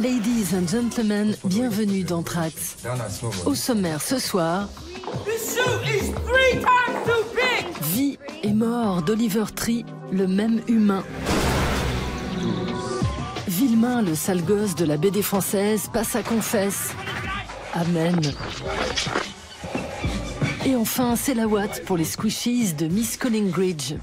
Ladies and gentlemen, bienvenue dans Trax. Au sommaire ce soir, vie et mort d'Oliver Tree, le même humain. Villemain, le sale gosse de la BD française, passe à confesse. Amen. Et enfin, c'est la Watt pour les squishies de Miss Collingridge.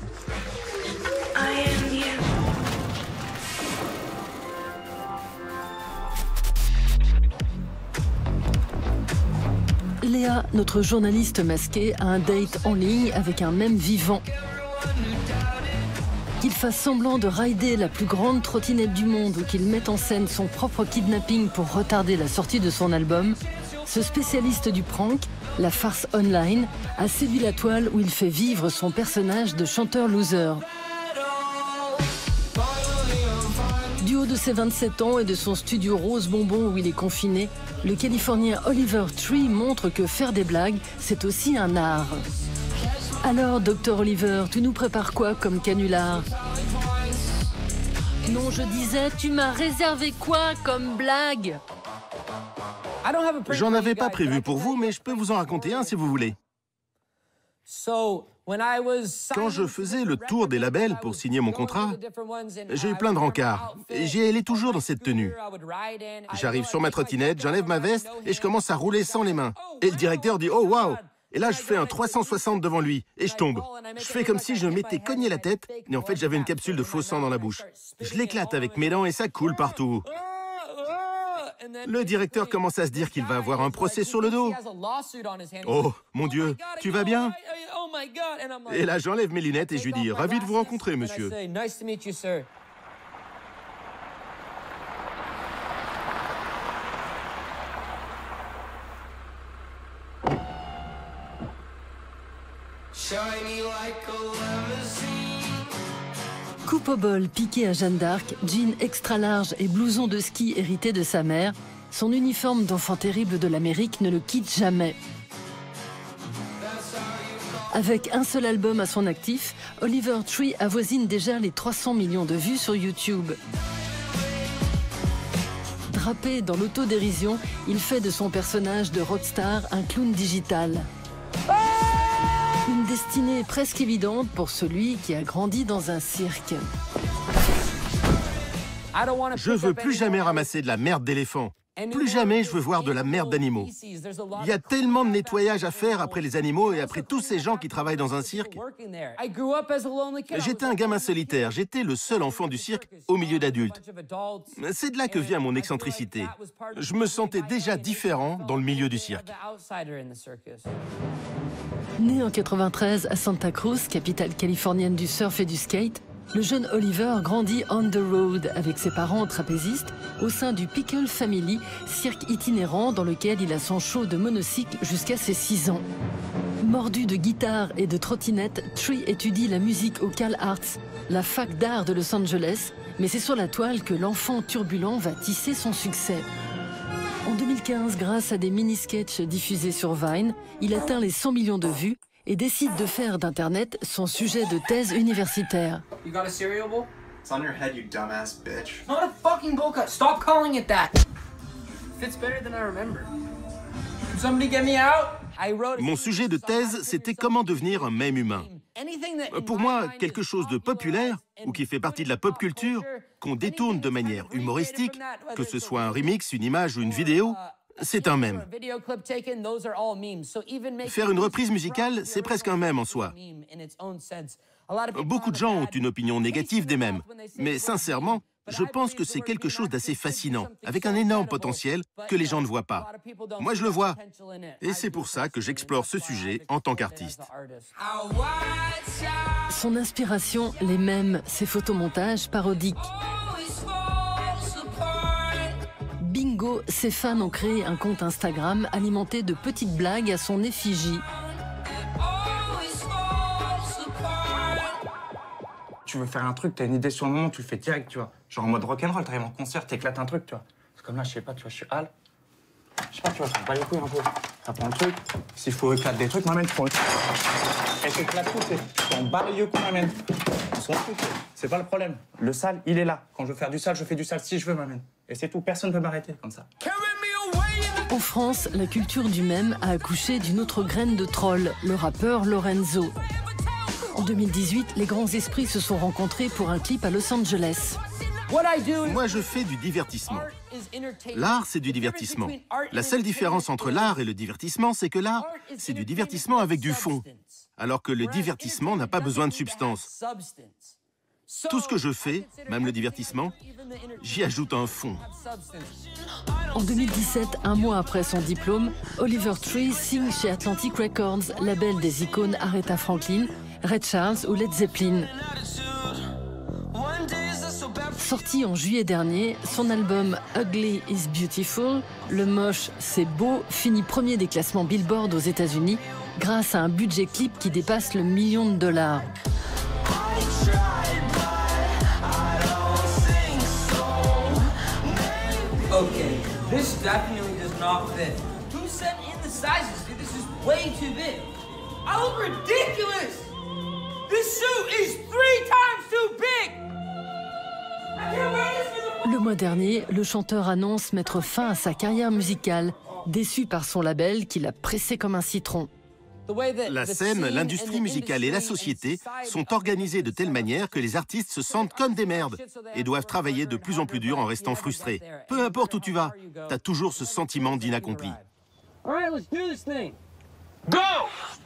Léa, notre journaliste masquée, a un date en ligne avec un même vivant. Qu'il fasse semblant de rider la plus grande trottinette du monde ou qu'il mette en scène son propre kidnapping pour retarder la sortie de son album, ce spécialiste du prank, la farce online, a séduit la toile où il fait vivre son personnage de chanteur loser. Du haut de ses 27 ans et de son studio rose bonbon où il est confiné, le Californien Oliver Tree montre que faire des blagues, c'est aussi un art. Alors, Dr Oliver, tu nous prépares quoi comme canular? Non, je disais, tu m'as réservé quoi comme blague? J'en avais pas prévu pour vous, mais je peux vous en raconter un si vous voulez. Quand je faisais le tour des labels pour signer mon contrat, j'ai eu plein de rencarts. J'y allais toujours dans cette tenue. J'arrive sur ma trottinette, j'enlève ma veste et je commence à rouler sans les mains. Et le directeur dit « Oh, waouh !» Et là, je fais un 360 devant lui et je tombe. Je fais comme si je m'étais cogné la tête, et en fait, j'avais une capsule de faux sang dans la bouche. Je l'éclate avec mes dents et ça coule partout. Le directeur commence à se dire qu'il va avoir un procès sur le dos. Oh, mon Dieu, tu vas bien? Et là, j'enlève mes lunettes et je lui dis « Ravi de vous rencontrer, monsieur. » Coupe au bol piqué à Jeanne d'Arc, jean extra large et blouson de ski hérité de sa mère, son uniforme d'enfant terrible de l'Amérique ne le quitte jamais. Avec un seul album à son actif, Oliver Tree avoisine déjà les 300 millions de vues sur YouTube. Drapé dans l'autodérision, il fait de son personnage de rockstar un clown digital. Une destinée presque évidente pour celui qui a grandi dans un cirque. Je veux plus jamais ramasser de la merde d'éléphant. Plus jamais je veux voir de la merde d'animaux. Il y a tellement de nettoyage à faire après les animaux et après tous ces gens qui travaillent dans un cirque. J'étais un gamin solitaire, j'étais le seul enfant du cirque au milieu d'adultes. C'est de là que vient mon excentricité. Je me sentais déjà différent dans le milieu du cirque. Né en 93 à Santa Cruz, capitale californienne du surf et du skate, le jeune Oliver grandit on the road avec ses parents trapézistes au sein du Pickle Family, cirque itinérant dans lequel il a son show de monocycle jusqu'à ses 6 ans. Mordu de guitare et de trottinette, Tree étudie la musique au Cal Arts, la fac d'art de Los Angeles, mais c'est sur la toile que l'enfant turbulent va tisser son succès. En 2015, grâce à des mini-sketchs diffusés sur Vine, il atteint les 100 millions de vues et décide de faire d'Internet son sujet de thèse universitaire. You got a cereal bowl? It's on your head, you dumbass bitch. It's not a fucking bowl cut. Stop calling it that. Fits better than I remember. Can somebody get me out? Mon sujet de thèse, c'était comment devenir un mème humain. Pour moi, quelque chose de populaire, ou qui fait partie de la pop culture, qu'on détourne de manière humoristique, que ce soit un remix, une image ou une vidéo, c'est un mème. Faire une reprise musicale, c'est presque un mème en soi. Beaucoup de gens ont une opinion négative des mèmes, mais sincèrement, je pense que c'est quelque chose d'assez fascinant, avec un énorme potentiel que les gens ne voient pas. Moi, je le vois, et c'est pour ça que j'explore ce sujet en tant qu'artiste. Son inspiration, les mèmes, ses photomontages parodiques. Bingo, ses fans ont créé un compte Instagram alimenté de petites blagues à son effigie. Tu veux faire un truc, t'as une idée sur le moment, tu le fais direct, tu vois. Genre en mode rock'n'roll, t'arrives en concert, t'éclates un truc, tu vois. C'est comme là, je sais pas, tu vois, je suis Al. Je sais pas, tu vois, ça me bat les couilles un peu. Ça prend le truc. S'il faut éclater des trucs, m'amène, tu prends le truc. Elle t'éclate tout, c'est en bas les yeux qu'on m'amène. C'est son truc, c'est pas le problème. Le sale, il est là. Quand je veux faire du sale, je fais du sale si je veux, m'amène. Et c'est tout, personne ne peut m'arrêter comme ça. En France, la culture du mème a accouché d'une autre graine de troll, le rappeur Lorenzo. En 2018, les grands esprits se sont rencontrés pour un clip à Los Angeles. Moi, je fais du divertissement. L'art, c'est du divertissement. La seule différence entre l'art et le divertissement, c'est que l'art, c'est du divertissement avec du fond, alors que le divertissement n'a pas besoin de substance. Tout ce que je fais, même le divertissement, j'y ajoute un fond. En 2017, un mois après son diplôme, Oliver Tree signe chez Atlantic Records, label des icônes Aretha Franklin, Ray Charles ou Led Zeppelin. Sorti en juillet dernier, son album Ugly is Beautiful, Le moche c'est beau, finit premier des classements Billboard aux États-Unis grâce à un budget clip qui dépasse le $1 million. Okay, this definitely does not fit. Who sent in the sizes? Dude, this is way too big. I look ridiculous! This suit is 3 times too big! I can't wear this for the... Le mois dernier, le chanteur annonce mettre fin à sa carrière musicale, déçu par son label qui l'a pressé comme un citron. La scène, l'industrie musicale et la société sont organisées de telle manière que les artistes se sentent comme des merdes et doivent travailler de plus en plus dur en restant frustrés. Peu importe où tu vas, t'as toujours ce sentiment d'inaccompli.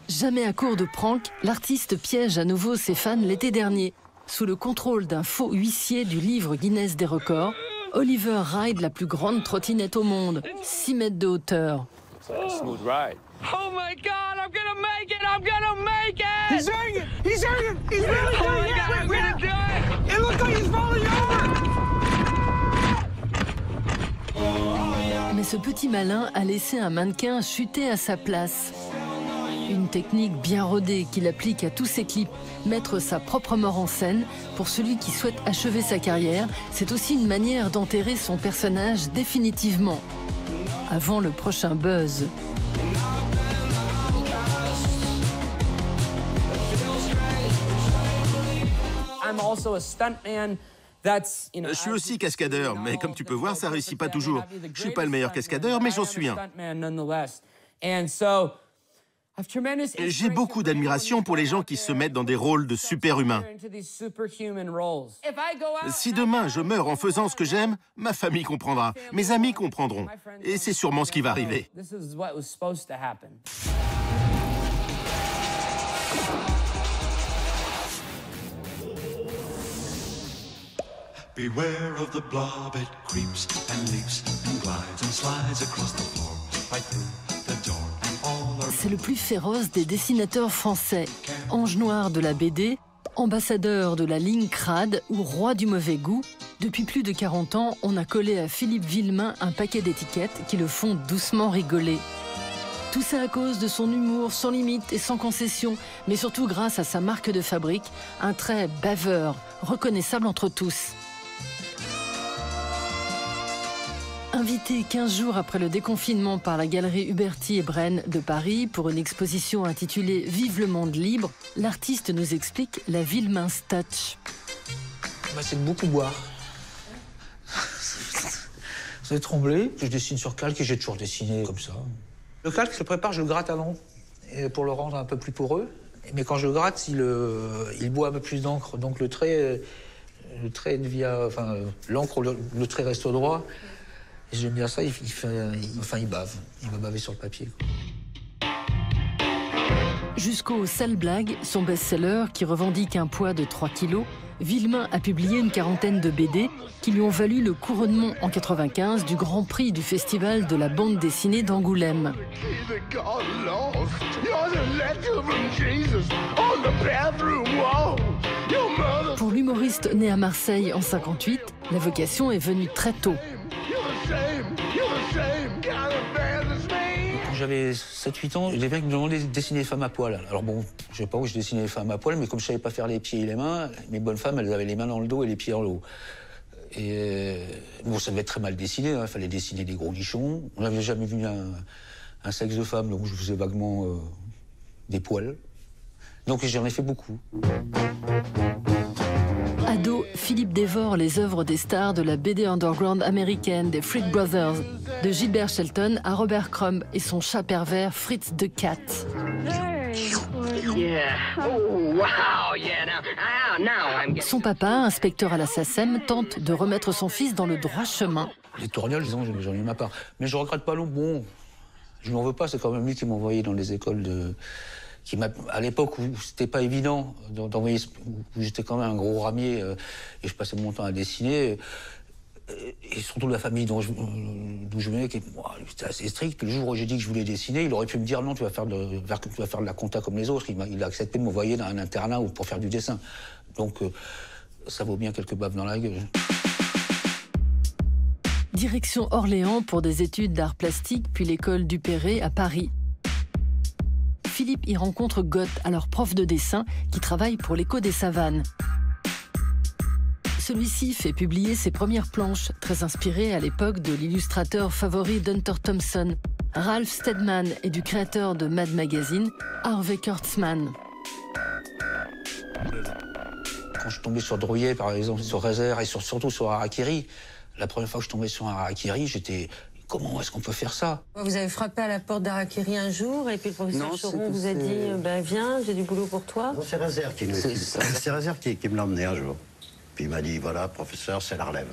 Jamais à court de prank, l'artiste piège à nouveau ses fans l'été dernier. Sous le contrôle d'un faux huissier du livre Guinness des records, Oliver ride la plus grande trottinette au monde, 6 mètres de hauteur. Oh my God, I'm gonna make it! I'm gonna make it! He's doing it! He's doing it! He's really doing it! I'm gonna do it! It looks like he's falling over! Mais ce petit malin a laissé un mannequin chuter à sa place. Une technique bien rodée qu'il applique à tous ses clips. Mettre sa propre mort en scène, pour celui qui souhaite achever sa carrière, c'est aussi une manière d'enterrer son personnage définitivement. Avant le prochain buzz. Je suis aussi cascadeur, mais comme tu peux voir, ça réussit pas toujours. Je suis pas le meilleur cascadeur, mais j'en suis un. J'ai beaucoup d'admiration pour les gens qui se mettent dans des rôles de super-humains. Si demain je meurs en faisant ce que j'aime, ma famille comprendra, mes amis comprendront. Et c'est sûrement ce qui va arriver. Beware of the blob, it creeps and leaps and glides and slides across the floor, right through the door. C'est le plus féroce des dessinateurs français. Ange noir de la BD, ambassadeur de la ligne crade ou roi du mauvais goût, depuis plus de 40 ans, on a collé à Philippe Villemain un paquet d'étiquettes qui le font doucement rigoler. Tout ça à cause de son humour sans limite et sans concession, mais surtout grâce à sa marque de fabrique, un trait baveur, reconnaissable entre tous. Invité 15 jours après le déconfinement par la galerie Huberti et Brenne de Paris pour une exposition intitulée « Vive le monde libre », l'artiste nous explique la Villemain's touch. C'est de beaucoup boire. C'est tremblé. Je dessine sur calque et j'ai toujours dessiné comme ça. Le calque, je le prépare, je le gratte avant pour le rendre un peu plus poreux. Mais quand je le gratte, il boit un peu plus d'encre. Donc le trait devient... Enfin, l'encre, le trait reste droit. Et j'aime bien ça, il bave. Il va baver sur le papier, quoi. Jusqu'au Sale Blague, son best-seller qui revendique un poids de 3 kilos, Villemain a publié une quarantaine de BD qui lui ont valu le couronnement en 1995 du Grand Prix du Festival de la bande dessinée d'Angoulême. Pour l'humoriste né à Marseille en 1958, la vocation est venue très tôt. Quand j'avais 7-8 ans, les mecs me demandaient de dessiner les femmes à poil. Alors bon, je sais pas où je dessinais les femmes à poil, mais comme je savais pas faire les pieds et les mains, mes bonnes femmes, elles avaient les mains dans le dos et les pieds en haut. Et bon, ça devait être très mal dessiné, hein. Il fallait dessiner des gros guichons. On n'avait jamais vu un sexe de femme, donc je faisais vaguement des poils. Donc j'en ai fait beaucoup. Ado, Philippe dévore les œuvres des stars de la BD underground américaine, des Freak Brothers, de Gilbert Shelton à Robert Crumb et son chat pervers Fritz the Cat. Son papa, inspecteur à la SACEM, tente de remettre son fils dans le droit chemin. Les tournioles, disons, j'en ai ma part. Mais je regrette pas non. Bon, je n'en veux pas, c'est quand même lui qui m'a envoyé dans les écoles de... à l'époque où c'était pas évident d'envoyer, où j'étais quand même un gros ramier et je passais mon temps à dessiner. Et surtout la famille d'où je venais, qui était assez strict. Le jour où j'ai dit que je voulais dessiner, il aurait pu me dire non, tu vas faire de la compta comme les autres. Il a accepté de m'envoyer dans un internat pour faire du dessin. Donc ça vaut bien quelques baves dans la gueule. Direction Orléans pour des études d'art plastique, puis l'école Duperré à Paris. Philippe y rencontre Gott, alors prof de dessin, qui travaille pour l'Écho des Savanes. Celui-ci fait publier ses premières planches, très inspirées à l'époque de l'illustrateur favori d'Hunter Thompson, Ralph Steadman, et du créateur de Mad Magazine, Harvey Kurtzman. Quand je tombais sur Drouillet, par exemple, sur Rezer et surtout sur Harakiri, la première fois que je tombais sur Harakiri, j'étais... Comment est-ce qu'on peut faire ça? Vous avez frappé à la porte d'Harakiri un jour et puis le professeur Choron vous a dit viens, j'ai du boulot pour toi. C'est Rezer qui me l'a emmené un jour. Puis il m'a dit voilà, professeur, c'est la relève.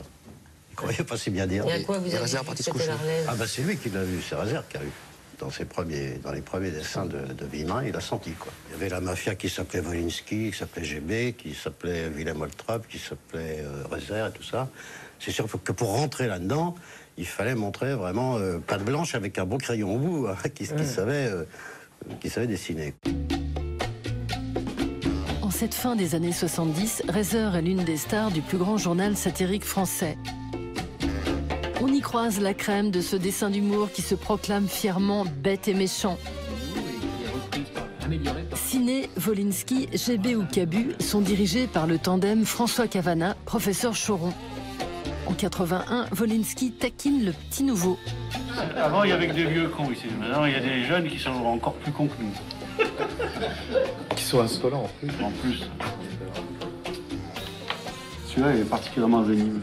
Il croyait pas si bien dire. Et à quoi vous avez dit que c'était la relève? Ah c'est lui qui l'a vu, c'est Rezer qui a vu. Dans les premiers dessins de Villemin, il a senti quoi. Il y avait la mafia qui s'appelait Wolinski, qui s'appelait GB, qui s'appelait Willem Holtrop, qui s'appelait Rezer et tout ça. C'est sûr que pour rentrer là-dedans, il fallait montrer vraiment patte blanche avec un beau crayon au bout, hein, qui savait dessiner. En cette fin des années 70, Rezer est l'une des stars du plus grand journal satirique français. On y croise la crème de ce dessin d'humour qui se proclame fièrement bête et méchant. Ciné, Wolinski, GB ou Cabu sont dirigés par le tandem François Cavana, professeur Choron. En 81, Wolinski taquine le petit nouveau. Avant, il y avait que des vieux cons ici. Maintenant, il y a des jeunes qui sont encore plus cons que nous. Qui sont insolents en plus. En plus. Celui-là, il est particulièrement venimeux.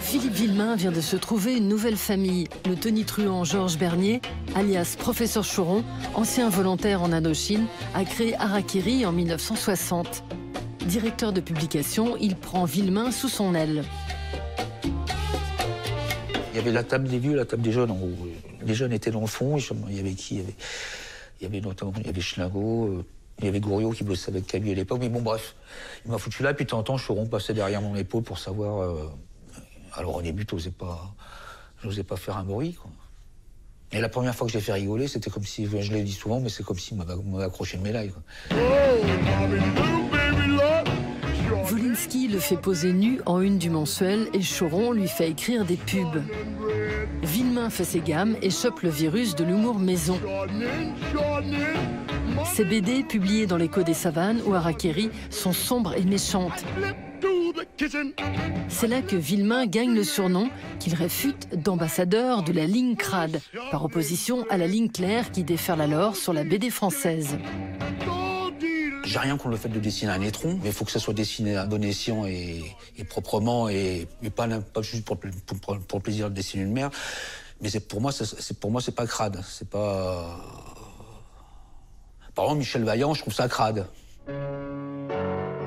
Philippe Villemain vient de se trouver une nouvelle famille. Le tonitruant Georges Bernier, alias professeur Choron, ancien volontaire en Indochine, a créé Harakiri en 1960. Directeur de publication, il prend Villemain sous son aile. Il y avait la table des vieux, la table des jeunes. En gros. Les jeunes étaient dans le fond. Il y avait qui? Il y avait notamment Schlingo, il y avait Gouriot qui bossait avec Cabu à l'époque. Mais bon, bref, il m'a foutu là. Puis de temps en temps, Choron passait derrière mon épaule pour savoir. Alors au début, j'osais pas faire un bruit, quoi. Et la première fois que j'ai fait rigoler, c'était comme si, je l'ai dit souvent, mais c'est comme s'il m'avait accroché une médaille, quoi. Wolinski le fait poser nu en une du mensuel et Choron lui fait écrire des pubs. Villemain fait ses gammes et chope le virus de l'humour maison. Ses BD, publiées dans l'Écho des Savanes ou Harakiri, sont sombres et méchantes. C'est là que Villemain gagne le surnom qu'il réfute d'ambassadeur de la ligne crade, par opposition à la ligne claire qui déferle alors sur la BD française. J'ai rien contre le fait de dessiner un étron, mais il faut que ça soit dessiné à bon escient et proprement, et pas juste pour le plaisir de dessiner une merde. Mais pour moi, c'est pas crade. C'est pas... Par exemple, Michel Vaillant, je trouve ça crade.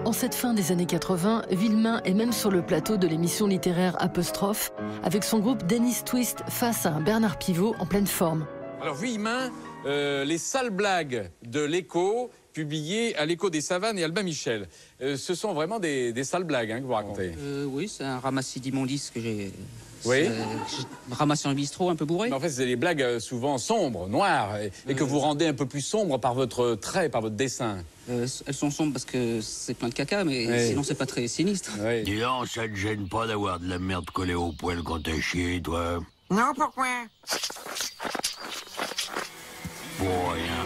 En cette fin des années 80, Villemain est même sur le plateau de l'émission littéraire Apostrophe, avec son groupe Dennis Twist face à un Bernard Pivot en pleine forme. Alors Villemain, les sales blagues de l'Écho, publiées à l'Écho des Savanes et Albin Michel. Ce sont vraiment des sales blagues que vous racontez. Oui, c'est un ramassis d'immondices que j'ai... Oui. Ramassé en bistrot, un peu bourré. Mais en fait, c'est des blagues souvent sombres, noires, et que vous rendez un peu plus sombres par votre trait, par votre dessin. Elles sont sombres parce que c'est plein de caca, mais sinon c'est pas très sinistre. Oui. Dis donc, ça te gêne pas d'avoir de la merde collée au poil quand t'es chié, toi? Non, pourquoi? Pour rien.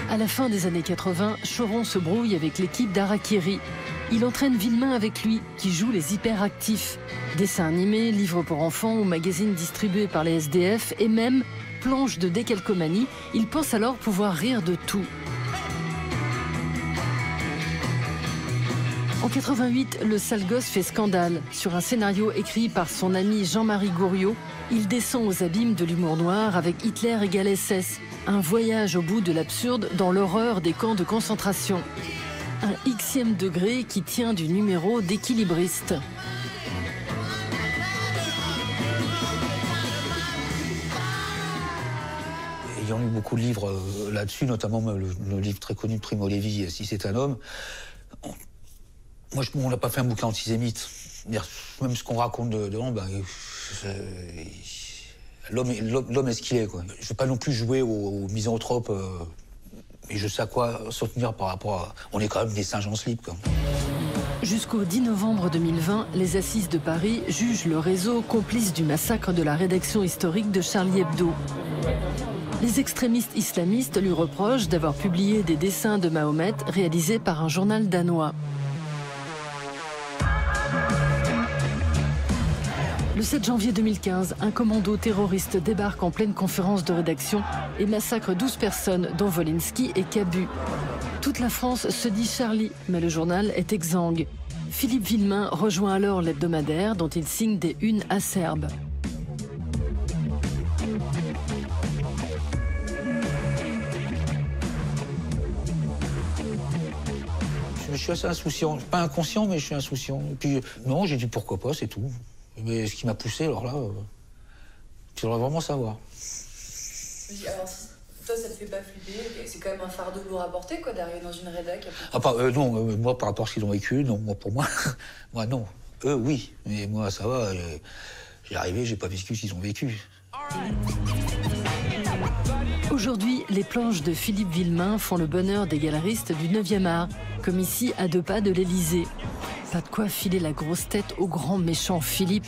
À la fin des années 80, Choron se brouille avec l'équipe d'Harakiri. Il entraîne Villemain avec lui, qui joue les hyperactifs. Dessins animés, livres pour enfants ou magazines distribués par les SDF et même planches de décalcomanie, il pense alors pouvoir rire de tout. En 88, le sale gosse fait scandale. Sur un scénario écrit par son ami Jean-Marie Gouriot, il descend aux abîmes de l'humour noir avec Hitler égale SS. Un voyage au bout de l'absurde dans l'horreur des camps de concentration. Un xème degré qui tient du numéro d'équilibriste. Ayant lu beaucoup de livres là-dessus, notamment le livre très connu de Primo Levi, Si c'est un homme, on n'a pas fait un bouquin antisémite. Même ce qu'on raconte dedans, l'homme est ce qu'il est, quoi. Je ne veux pas non plus jouer aux misanthropes, mais je sais à quoi soutenir par rapport à... On est quand même des singes en slip, quoi. Jusqu'au 10 novembre 2020, les Assises de Paris jugent le réseau complice du massacre de la rédaction historique de Charlie Hebdo. Les extrémistes islamistes lui reprochent d'avoir publié des dessins de Mahomet réalisés par un journal danois. Le 7 janvier 2015, un commando terroriste débarque en pleine conférence de rédaction et massacre 12 personnes, dont Wolinski et Cabu. Toute la France se dit Charlie, mais le journal est exsangue. Philippe Villemain rejoint alors l'hebdomadaire dont il signe des unes acerbes. Je suis assez insouciant, pas inconscient, mais je suis insouciant. Et puis, non, j'ai dit pourquoi pas, c'est tout. Mais ce qui m'a poussé, alors là, tu devrais vraiment savoir. Alors, toi, ça te fait pas flipper? C'est quand même un fardeau lourd à porter, quoi, d'arriver dans une rédac. Non, moi, par rapport à ce qu'ils ont vécu, non, moi, pour moi, moi, non. Eux, oui, mais moi, ça va. J'ai arrivé, j'ai pas vécu ce qu'ils ont vécu. Aujourd'hui, les planches de Philippe Villemain font le bonheur des galeristes du 9e art, comme ici à 2 pas de l'Élysée. Pas de quoi filer la grosse tête au grand méchant Philippe.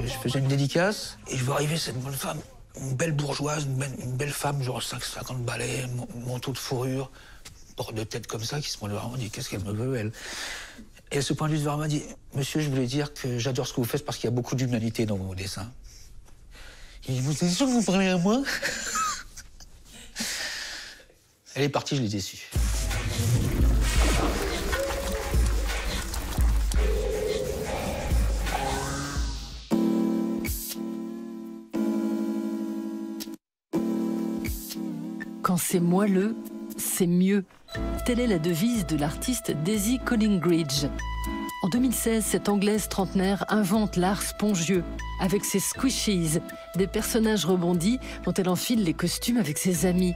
Je faisais une dédicace et je vois arriver cette bonne femme, une belle bourgeoise, une belle femme, genre 50 balais, manteau de fourrure, porte de tête comme ça, qui se prend le bras, on dit qu'est-ce qu'elle me veut, elle. Et elle se pointe juste vers moi et dit monsieur, je voulais dire que j'adore ce que vous faites parce qu'il y a beaucoup d'humanité dans vos dessins. Et vous êtes sûr que vous parlez à moi? Elle est partie, je l'ai déçue. Quand c'est moelleux, c'est mieux. Telle est la devise de l'artiste Daisy Collingridge. En 2016, cette Anglaise trentenaire invente l'art spongieux, avec ses squishies, des personnages rebondis dont elle enfile les costumes avec ses amis.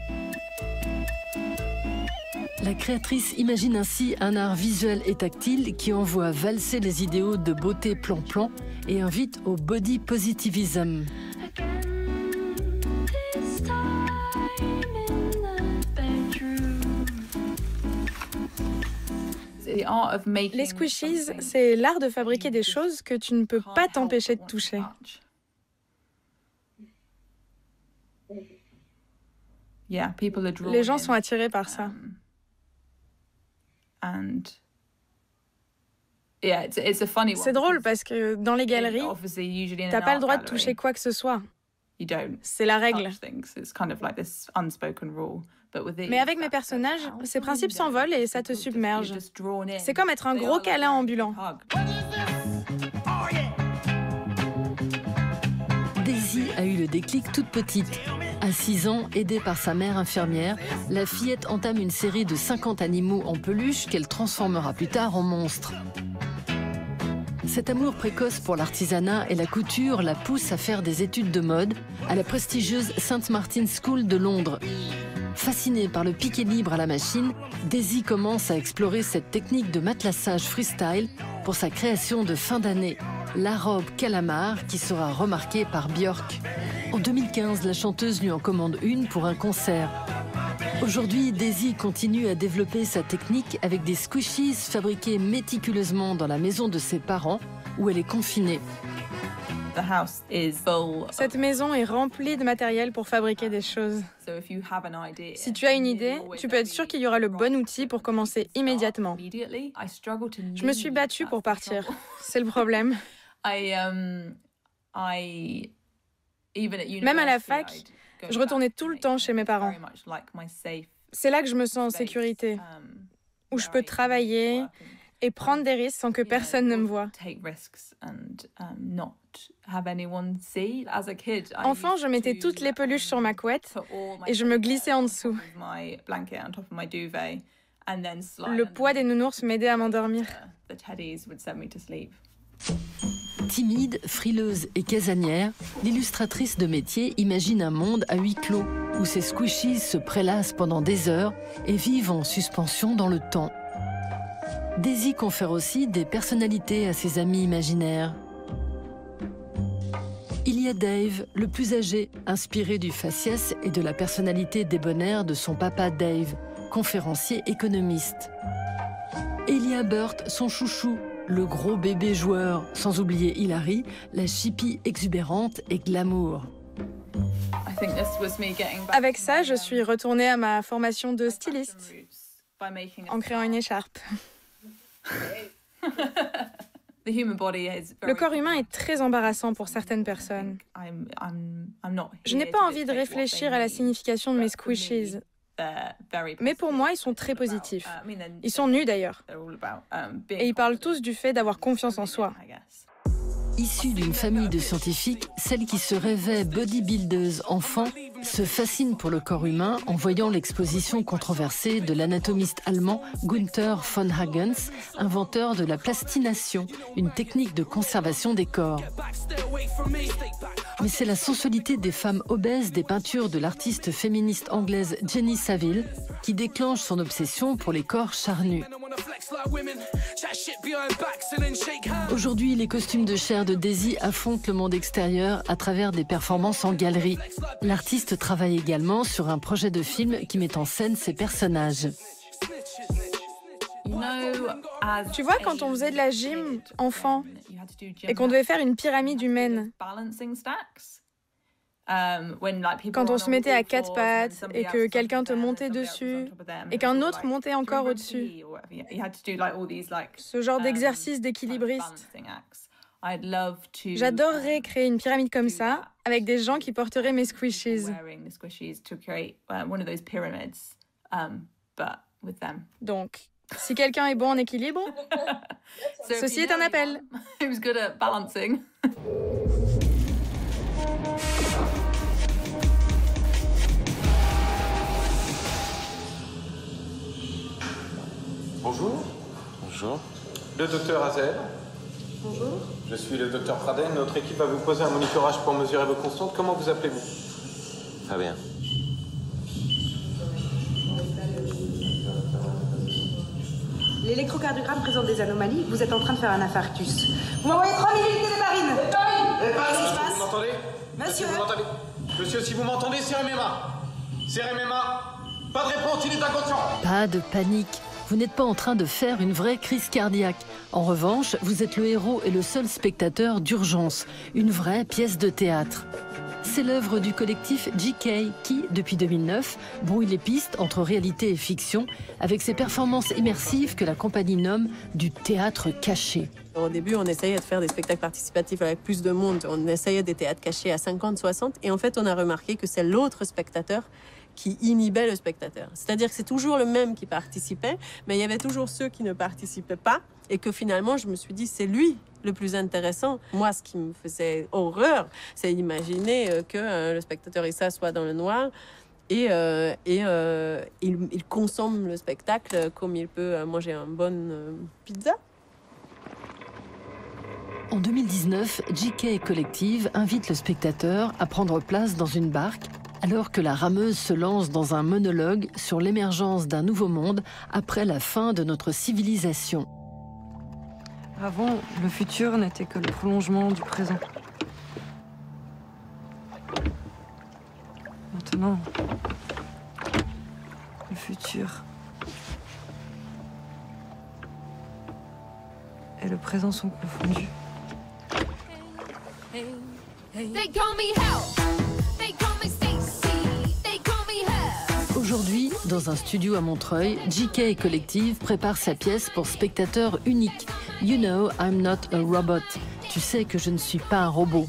La créatrice imagine ainsi un art visuel et tactile qui envoie valser les idéaux de beauté plan-plan et invite au body positivism. Les squishies, c'est l'art de fabriquer des choses que tu ne peux pas t'empêcher de toucher. Les gens sont attirés par ça. C'est drôle parce que dans les galeries, t'as pas le droit de toucher quoi que ce soit. C'est la règle. Mais avec mes personnages, ces principes s'envolent et ça te submerge. C'est comme être un gros câlin ambulant. Daisy a eu le déclic toute petite. À 6 ans, aidée par sa mère infirmière, la fillette entame une série de 50 animaux en peluche qu'elle transformera plus tard en monstres. Cet amour précoce pour l'artisanat et la couture la pousse à faire des études de mode à la prestigieuse St. Martin's School de Londres. Fascinée par le piqué libre à la machine, Daisy commence à explorer cette technique de matelassage freestyle pour sa création de fin d'année, la robe calamar qui sera remarquée par Björk. En 2015, la chanteuse lui en commande une pour un concert. Aujourd'hui, Daisy continue à développer sa technique avec des squishies fabriqués méticuleusement dans la maison de ses parents où elle est confinée. Cette maison est remplie de matériel pour fabriquer des choses. Si tu as une idée, tu peux être sûr qu'il y aura le bon outil pour commencer immédiatement. Je me suis battue pour partir. C'est le problème. Même à la fac, je retournais tout le temps chez mes parents. C'est là que je me sens en sécurité, où je peux travailler et prendre des risques sans que personne ne me voie. Enfant, je mettais toutes les peluches sur ma couette et je me glissais en dessous. Le poids des nounours m'aidait à m'endormir. Timide, frileuse et casanière, l'illustratrice de métier imagine un monde à huis clos où ses squishies se prélassent pendant des heures et vivent en suspension dans le temps. Daisy confère aussi des personnalités à ses amis imaginaires. Il y a Dave, le plus âgé, inspiré du faciès et de la personnalité débonnaire de son papa Dave, conférencier économiste. Et il y a Burt, son chouchou, le gros bébé joueur, sans oublier Hilary, la chippie exubérante et glamour. Avec ça, je suis retournée à ma formation de styliste, en créant une écharpe. Le corps humain est très embarrassant pour certaines personnes. Je n'ai pas envie de réfléchir à la signification de mes squishies. Mais pour moi, ils sont très positifs. Ils sont nus d'ailleurs. Et ils parlent tous du fait d'avoir confiance en soi. Issue d'une famille de scientifiques, celle qui se rêvait bodybuildeuse enfant se fascine pour le corps humain en voyant l'exposition controversée de l'anatomiste allemand Günther von Hagens, inventeur de la plastination, une technique de conservation des corps. Mais c'est la sensualité des femmes obèses des peintures de l'artiste féministe anglaise Jenny Saville qui déclenche son obsession pour les corps charnus. Aujourd'hui, les costumes de chair de Daisy affrontent le monde extérieur à travers des performances en galerie. L'artiste travaille également sur un projet de film qui met en scène ses personnages. Tu vois, quand on faisait de la gym, enfant, et qu'on devait faire une pyramide humaine, quand on se mettait à quatre pattes et que quelqu'un te montait dessus et qu'un autre montait encore au-dessus. Ce genre d'exercice d'équilibriste. J'adorerais créer une pyramide comme ça avec des gens qui porteraient mes squishies. Donc, si quelqu'un est bon en équilibre, ceci est un appel. Bonjour. Bonjour. Le docteur Hazel. Bonjour. Je suis le docteur Praden. Notre équipe va vous poser un monitorage pour mesurer vos constantes. Comment vous appelez-vous? Fabien. L'électrocardiogramme présente des anomalies. Vous êtes en train de faire un infarctus. Vous m'envoyez 3000 unités d'héparine. Qu'est-ce qui se passe? Vous m'entendez? Monsieur. Vous m'entendez? Monsieur, si vous m'entendez, serrez mes mains. Serrez mes mains. Pas de réponse, il est inconscient. Pas de panique. Vous n'êtes pas en train de faire une vraie crise cardiaque. En revanche, vous êtes le héros et le seul spectateur d'Urgence, une vraie pièce de théâtre. C'est l'œuvre du collectif JK qui, depuis 2009, brouille les pistes entre réalité et fiction avec ses performances immersives que la compagnie nomme du théâtre caché. Au début, on essayait de faire des spectacles participatifs avec plus de monde. On essayait des théâtres cachés à 50, 60. Et en fait, on a remarqué que c'est l'autre spectateur qui inhibait le spectateur. C'est-à-dire que c'est toujours le même qui participait, mais il y avait toujours ceux qui ne participaient pas. Et que finalement, je me suis dit, c'est lui le plus intéressant. Moi, ce qui me faisait horreur, c'est imaginer que le spectateur il s'assoit dans le noir et il consomme le spectacle comme il peut manger une bonne pizza. En 2019, JK Collective invite le spectateur à prendre place dans une barque alors que la rameuse se lance dans un monologue sur l'émergence d'un nouveau monde après la fin de notre civilisation. Avant, le futur n'était que le prolongement du présent. Maintenant, le futur et le présent sont confondus. Aujourd'hui, dans un studio à Montreuil, JK Collective prépare sa pièce pour spectateurs uniques. You know, I'm not a robot. Tu sais que je ne suis pas un robot.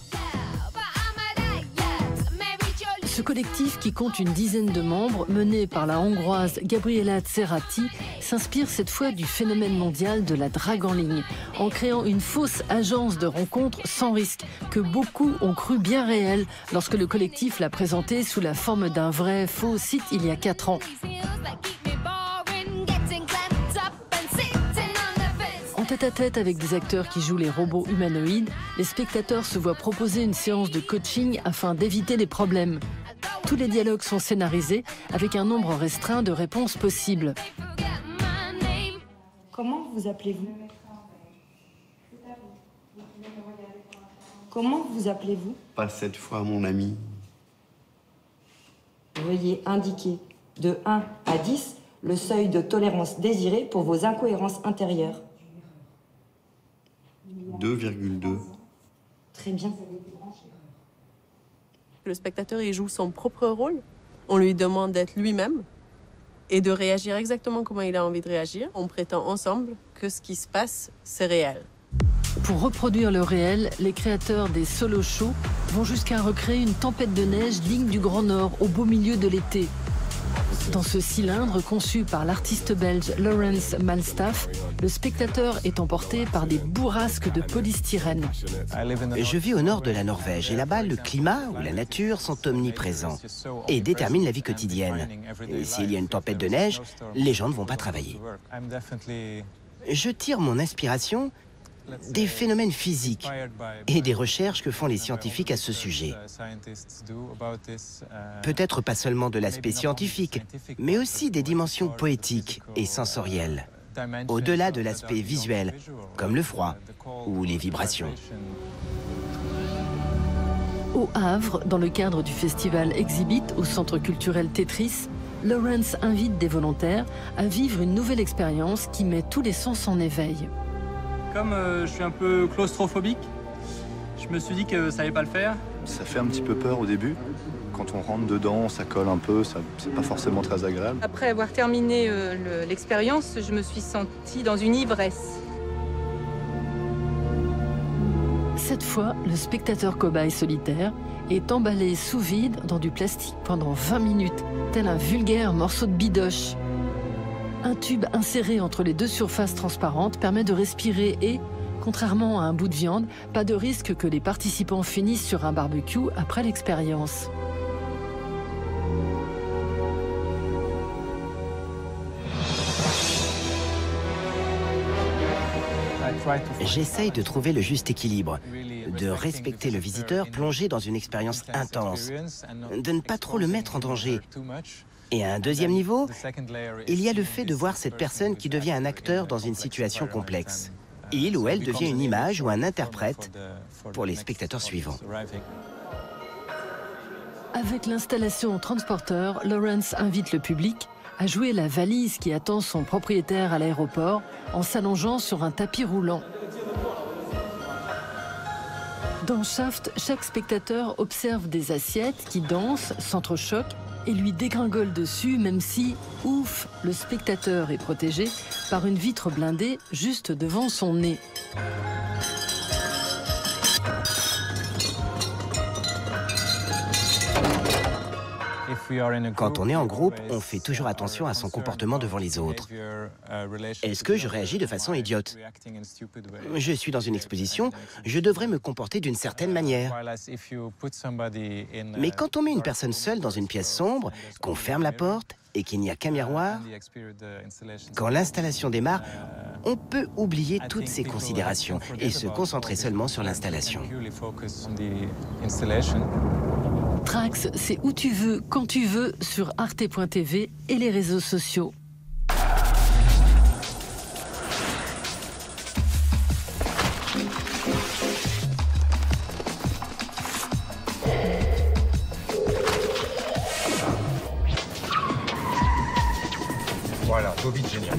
Ce collectif, qui compte une dizaine de membres, mené par la Hongroise Gabriela Cerati, s'inspire cette fois du phénomène mondial de la drague en ligne, en créant une fausse agence de rencontres sans risque, que beaucoup ont cru bien réelle lorsque le collectif l'a présenté sous la forme d'un vrai faux site il y a 4 ans. En tête-à-tête avec des acteurs qui jouent les robots humanoïdes, les spectateurs se voient proposer une séance de coaching afin d'éviter les problèmes. Tous les dialogues sont scénarisés avec un nombre restreint de réponses possibles. Comment vous appelez-vous? Comment vous appelez-vous? Pas cette fois, mon ami. Veuillez indiquer de 1 à 10 le seuil de tolérance désiré pour vos incohérences intérieures. 2,2. Très bien. Le spectateur, il joue son propre rôle. On lui demande d'être lui-même et de réagir exactement comment il a envie de réagir. On prétend ensemble que ce qui se passe, c'est réel. Pour reproduire le réel, les créateurs des solo shows vont jusqu'à recréer une tempête de neige digne du Grand Nord au beau milieu de l'été. Dans ce cylindre conçu par l'artiste belge Laurens Malstaff, le spectateur est emporté par des bourrasques de polystyrène. Je vis au nord de la Norvège et là-bas, le climat ou la nature sont omniprésents et déterminent la vie quotidienne. S'il y a une tempête de neige, les gens ne vont pas travailler. Je tire mon inspiration des phénomènes physiques et des recherches que font les scientifiques à ce sujet. Peut-être pas seulement de l'aspect scientifique, mais aussi des dimensions poétiques et sensorielles, au-delà de l'aspect visuel, comme le froid ou les vibrations. Au Havre, dans le cadre du festival Exhibit au centre culturel Tetris, Laurens invite des volontaires à vivre une nouvelle expérience qui met tous les sens en éveil. Comme je suis un peu claustrophobique, je me suis dit que ça allait pas le faire. Ça fait un petit peu peur au début. Quand on rentre dedans, ça colle un peu, c'est pas forcément très agréable. Après avoir terminé l'expérience, je me suis sentie dans une ivresse. Cette fois, le spectateur cobaye solitaire est emballé sous vide dans du plastique pendant 20 minutes, tel un vulgaire morceau de bidoche. Un tube inséré entre les deux surfaces transparentes permet de respirer et, contrairement à un bout de viande, pas de risque que les participants finissent sur un barbecue après l'expérience. J'essaye de trouver le juste équilibre, de respecter le visiteur plongé dans une expérience intense, de ne pas trop le mettre en danger. Et à un deuxième niveau, il y a le fait de voir cette personne qui devient un acteur dans une situation complexe. Il ou elle devient une image ou un interprète pour les spectateurs suivants. Avec l'installation au transporteur, Laurens invite le public à jouer la valise qui attend son propriétaire à l'aéroport en s'allongeant sur un tapis roulant. Dans Shaft, chaque spectateur observe des assiettes qui dansent, s'entrechoquent et lui dégringolent dessus, même si, ouf, le spectateur est protégé par une vitre blindée juste devant son nez. Quand on est en groupe, on fait toujours attention à son comportement devant les autres. Est-ce que je réagis de façon idiote? Je suis dans une exposition, je devrais me comporter d'une certaine manière. Mais quand on met une personne seule dans une pièce sombre, qu'on ferme la porte et qu'il n'y a qu'un miroir, quand l'installation démarre, on peut oublier toutes ces considérations et se concentrer seulement sur l'installation. Trax, c'est où tu veux, quand tu veux, sur arte.tv et les réseaux sociaux. Voilà, bobine géniale.